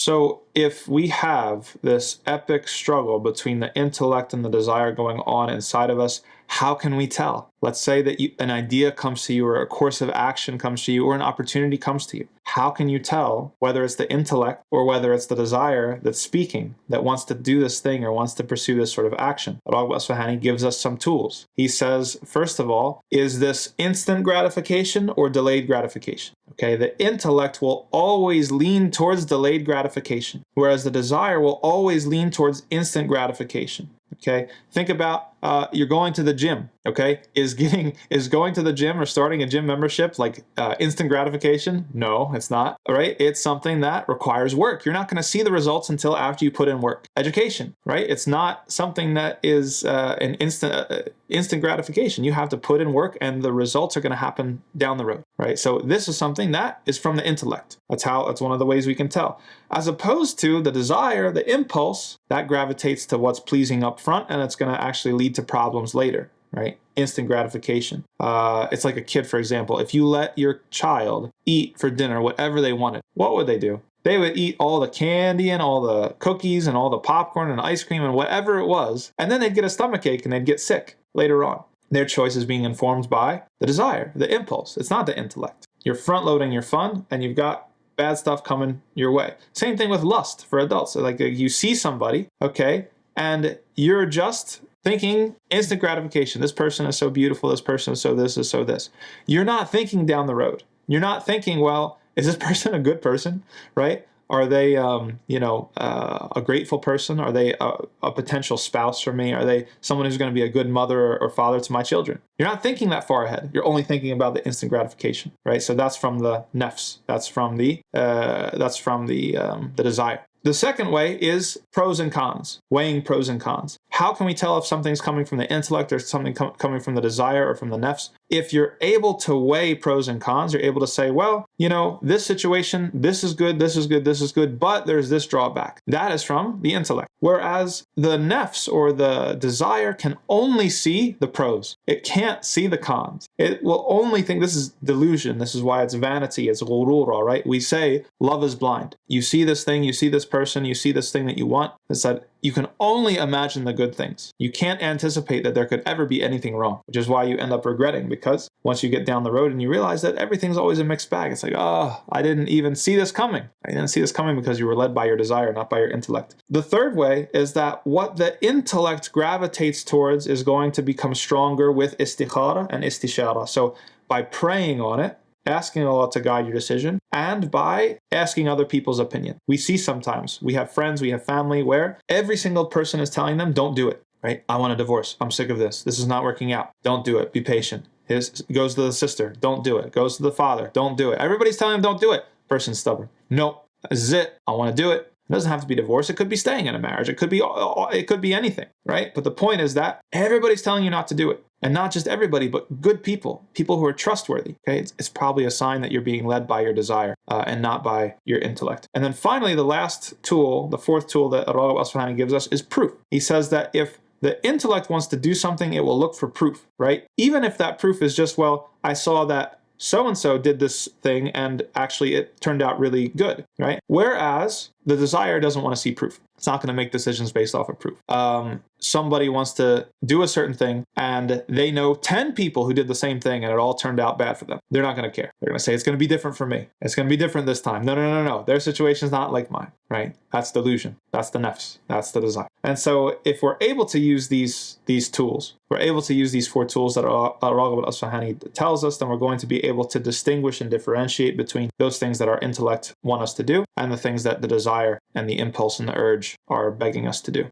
So if we have this epic struggle between the intellect and the desire going on inside of us, how can we tell? Let's say that an idea comes to you, or a course of action comes to you, or an opportunity comes to you. How can you tell whether it's the intellect or whether it's the desire that's speaking, that wants to do this thing or wants to pursue this sort of action? al-Raghib al-Isfahani gives us some tools. He says, first of all, is this instant gratification or delayed gratification? Okay, the intellect will always lean towards delayed gratification, whereas the desire will always lean towards instant gratification. Okay, think about you're going to the gym. Okay, is going to the gym or starting a gym membership like instant gratification? No, it's not. All right, it's something that requires work. You're not going to see the results until after you put in work. Education, right? It's not something that is an instant gratification. You have to put in work, and the results are going to happen down the road, right? So this is something that is from the intellect. That's one of the ways we can tell. As opposed to the desire, the impulse, that gravitates to what's pleasing up front, and it's going to actually lead to problems later, right? Instant gratification. It's like a kid, for example. If you let your child eat for dinner whatever they wanted, what would they do? They would eat all the candy and all the cookies and all the popcorn and ice cream and whatever it was, and then they'd get a stomachache and they'd get sick later on. Their choice is being informed by the desire, the impulse. It's not the intellect. You're front-loading your fun, and you've got bad stuff coming your way. Same thing with lust for adults. So like you see somebody, okay, and you're just thinking instant gratification. This person is so beautiful. This person is so this, is so this. You're not thinking down the road. You're not thinking, well, is this person a good person, right? Are they, a grateful person? Are they a potential spouse for me? Are they someone who's going to be a good mother or father to my children? You're not thinking that far ahead. You're only thinking about the instant gratification, right? So that's from the nafs. That's from the desire. The second way is pros and cons, weighing pros and cons. How can we tell if something's coming from the intellect or something coming from the desire or from the nafs? If you're able to weigh pros and cons, you're able to say, well, this situation, this is good, this is good, this is good, but there's this drawback. That is from the intellect. Whereas the nafs or the desire can only see the pros. It can't see the cons. It will only think, this is delusion. This is why it's vanity. It's ghurura, right? We say love is blind. You see this thing, you see this person, you see this thing that you want. It's that you can only imagine the good things. You can't anticipate that there could ever be anything wrong, which is why you end up regretting, because once you get down the road and you realize that everything's always a mixed bag, it's like, oh, I didn't even see this coming. I didn't see this coming because you were led by your desire, not by your intellect. The third way is that what the intellect gravitates towards is going to become stronger with istikhara and istishara. So by praying on it, asking Allah to guide your decision, and by asking other people's opinion. We see sometimes, we have friends, we have family where every single person is telling them, don't do it, right? I want a divorce. I'm sick of this. This is not working out. Don't do it. Be patient. Goes to the sister. Don't do it. Goes to the father. Don't do it. Everybody's telling him, don't do it. Person's stubborn. Nope. This is it. I want to do it. It doesn't have to be divorce. It could be staying in a marriage. It could be anything, right? But the point is that everybody's telling you not to do it. And not just everybody, but good people who are trustworthy. Okay, it's probably a sign that you're being led by your desire and not by your intellect. And then finally, the last tool, the fourth tool that al-Raghib al-Isfahani gives us is proof. He says that if the intellect wants to do something, it will look for proof, right? Even if that proof is just, well, I saw that so-and-so did this thing and actually it turned out really good, right? Whereas the desire doesn't want to see proof. It's not going to make decisions based off of proof. Somebody wants to do a certain thing and they know 10 people who did the same thing and it all turned out bad for them. They're not going to care. They're going to say, it's going to be different for me. It's going to be different this time. No. Their situation's not like mine, right? That's delusion. That's the nafs. That's the desire. And so if we're able to use these tools, we're able to use these four tools that al-Raghib al-Isfahani tells us, then we're going to be able to distinguish and differentiate between those things that our intellect want us to do and the things that the desire and the impulse and the urge are begging us to do.